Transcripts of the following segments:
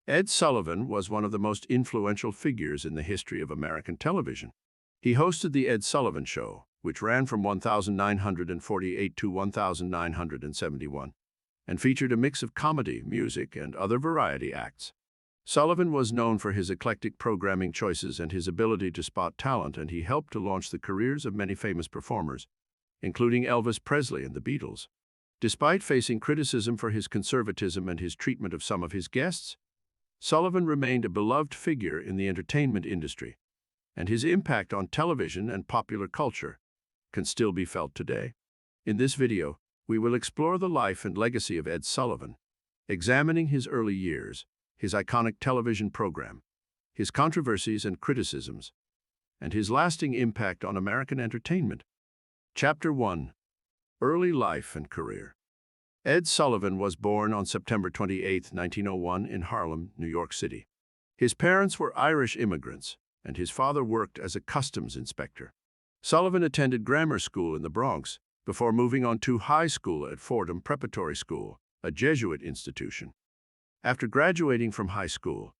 Ed Sullivan was one of the most influential figures in the history of American television. He hosted The Ed Sullivan Show, which ran from 1948 to 1971, and featured a mix of comedy, music, and other variety acts. Sullivan was known for his eclectic programming choices and his ability to spot talent, and he helped to launch the careers of many famous performers, including Elvis Presley and the Beatles. Despite facing criticism for his conservatism and his treatment of some of his guests, Sullivan remained a beloved figure in the entertainment industry, and his impact on television and popular culture can still be felt today. In this video, we will explore the life and legacy of Ed Sullivan, examining his early years, his iconic television program, his controversies and criticisms, and his lasting impact on American entertainment. Chapter 1. Early Life and Career. Ed Sullivan was born on September 28, 1901 in Harlem, New York City. His parents were Irish immigrants, and his father worked as a customs inspector. Sullivan attended grammar school in the Bronx before moving on to high school at Fordham Preparatory School, a Jesuit institution. After graduating from high school,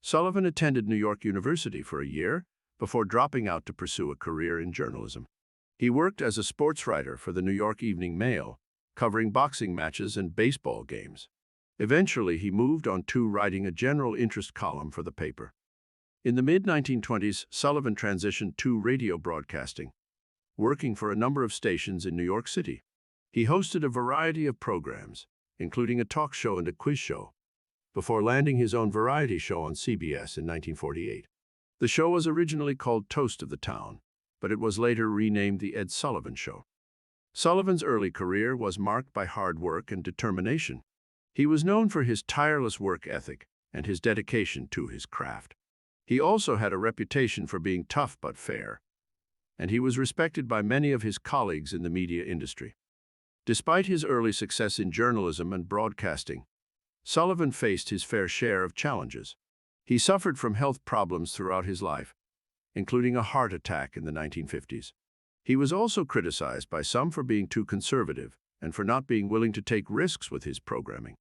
Sullivan attended New York University for a year before dropping out to pursue a career in journalism. He worked as a sports writer for the New York Evening Mail, covering boxing matches and baseball games. Eventually, he moved on to writing a general interest column for the paper. In the mid-1920s, Sullivan transitioned to radio broadcasting, working for a number of stations in New York City. He hosted a variety of programs, including a talk show and a quiz show, before landing his own variety show on CBS in 1948. The show was originally called Toast of the Town, but it was later renamed The Ed Sullivan Show. Sullivan's early career was marked by hard work and determination. He was known for his tireless work ethic and his dedication to his craft. He also had a reputation for being tough but fair, and he was respected by many of his colleagues in the media industry. Despite his early success in journalism and broadcasting, Sullivan faced his fair share of challenges. He suffered from health problems throughout his life, including a heart attack in the 1950s. He was also criticized by some for being too conservative and for not being willing to take risks with his programming.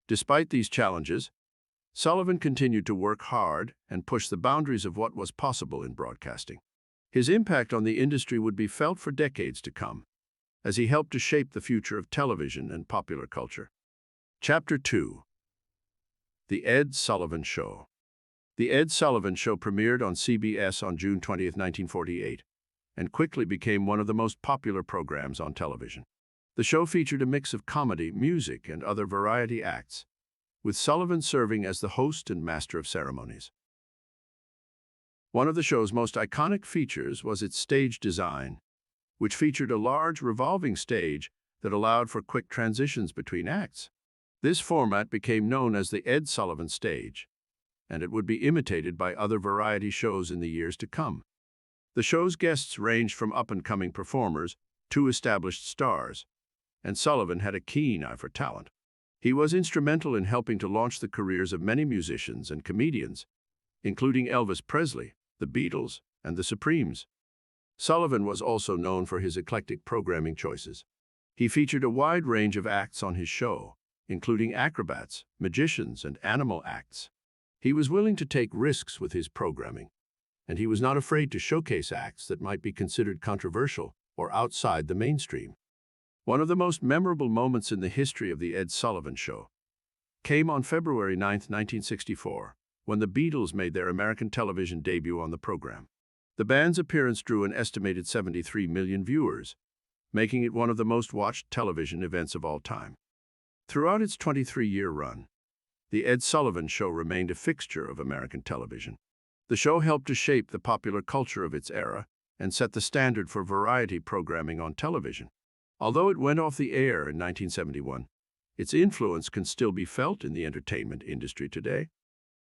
Despite these challenges, Sullivan continued to work hard and push the boundaries of what was possible in broadcasting. His impact on the industry would be felt for decades to come, as he helped to shape the future of television and popular culture. Chapter 2. The Ed Sullivan Show. The Ed Sullivan Show premiered on CBS on June 20, 1948, and quickly became one of the most popular programs on television. The show featured a mix of comedy, music, and other variety acts, with Sullivan serving as the host and master of ceremonies. One of the show's most iconic features was its stage design, which featured a large revolving stage that allowed for quick transitions between acts. This format became known as the Ed Sullivan Stage, and it would be imitated by other variety shows in the years to come. The show's guests ranged from up-and-coming performers to established stars, and Sullivan had a keen eye for talent. He was instrumental in helping to launch the careers of many musicians and comedians, including Elvis Presley, the Beatles, and the Supremes. Sullivan was also known for his eclectic programming choices. He featured a wide range of acts on his show, including acrobats, magicians, and animal acts. He was willing to take risks with his programming, and he was not afraid to showcase acts that might be considered controversial or outside the mainstream. One of the most memorable moments in the history of The Ed Sullivan Show came on February 9, 1964, when the Beatles made their American television debut on the program. The band's appearance drew an estimated 73 million viewers, making it one of the most watched television events of all time. Throughout its 23-year run, The Ed Sullivan Show remained a fixture of American television. The show helped to shape the popular culture of its era and set the standard for variety programming on television. Although it went off the air in 1971, its influence can still be felt in the entertainment industry today.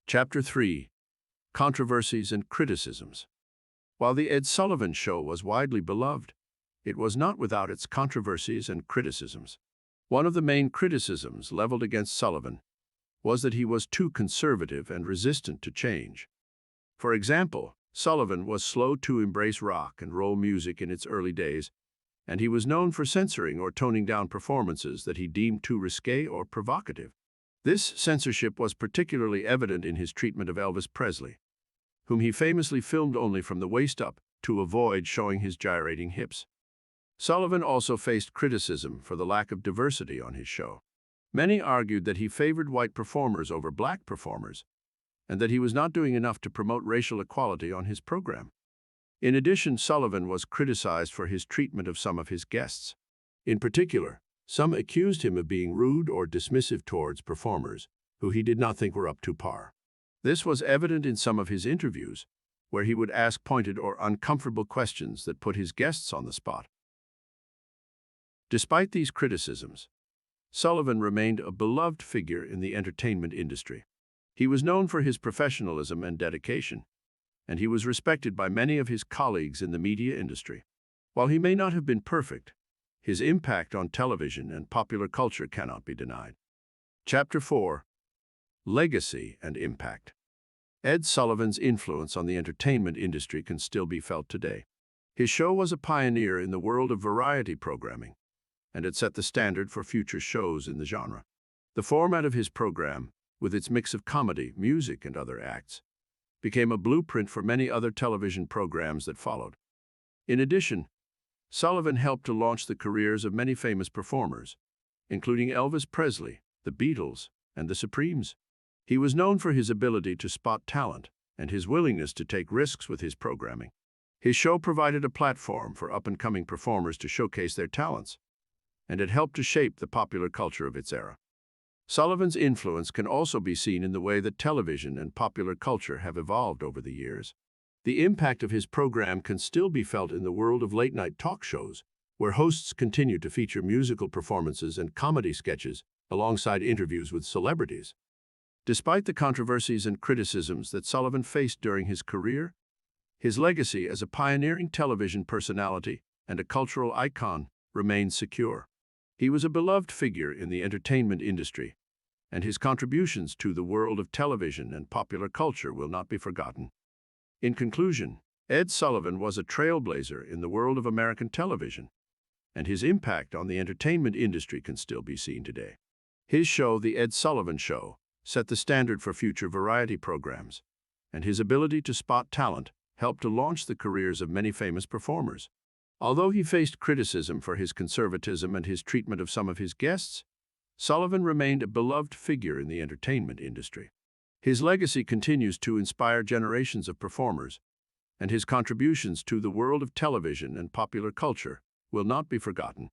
Chapter 3. Controversies and Criticisms. While The Ed Sullivan Show was widely beloved, it was not without its controversies and criticisms. One of the main criticisms leveled against Sullivan was that he was too conservative and resistant to change. For example, Sullivan was slow to embrace rock and roll music in its early days, and he was known for censoring or toning down performances that he deemed too risque or provocative. This censorship was particularly evident in his treatment of Elvis Presley, whom he famously filmed only from the waist up to avoid showing his gyrating hips. Sullivan also faced criticism for the lack of diversity on his show. Many argued that he favored white performers over black performers, and that he was not doing enough to promote racial equality on his program. In addition, Sullivan was criticized for his treatment of some of his guests. In particular, some accused him of being rude or dismissive towards performers who he did not think were up to par. This was evident in some of his interviews, where he would ask pointed or uncomfortable questions that put his guests on the spot. Despite these criticisms, Sullivan remained a beloved figure in the entertainment industry. He was known for his professionalism and dedication, and he was respected by many of his colleagues in the media industry. While he may not have been perfect, his impact on television and popular culture cannot be denied. Chapter 4: Legacy and Impact. Ed Sullivan's influence on the entertainment industry can still be felt today. His show was a pioneer in the world of variety programming, and it set the standard for future shows in the genre. The format of his program, with its mix of comedy, music, and other acts, became a blueprint for many other television programs that followed. In addition, Sullivan helped to launch the careers of many famous performers, including Elvis Presley, the Beatles, and the Supremes. He was known for his ability to spot talent and his willingness to take risks with his programming. His show provided a platform for up-and-coming performers to showcase their talents, and it helped to shape the popular culture of its era. Sullivan's influence can also be seen in the way that television and popular culture have evolved over the years. The impact of his program can still be felt in the world of late-night talk shows, where hosts continue to feature musical performances and comedy sketches alongside interviews with celebrities. Despite the controversies and criticisms that Sullivan faced during his career, his legacy as a pioneering television personality and a cultural icon remains secure. He was a beloved figure in the entertainment industry, and his contributions to the world of television and popular culture will not be forgotten. In conclusion, Ed Sullivan was a trailblazer in the world of American television, and his impact on the entertainment industry can still be seen today. His show, The Ed Sullivan Show, set the standard for future variety programs, and his ability to spot talent helped to launch the careers of many famous performers. Although he faced criticism for his conservatism and his treatment of some of his guests, Sullivan remained a beloved figure in the entertainment industry. His legacy continues to inspire generations of performers, and his contributions to the world of television and popular culture will not be forgotten.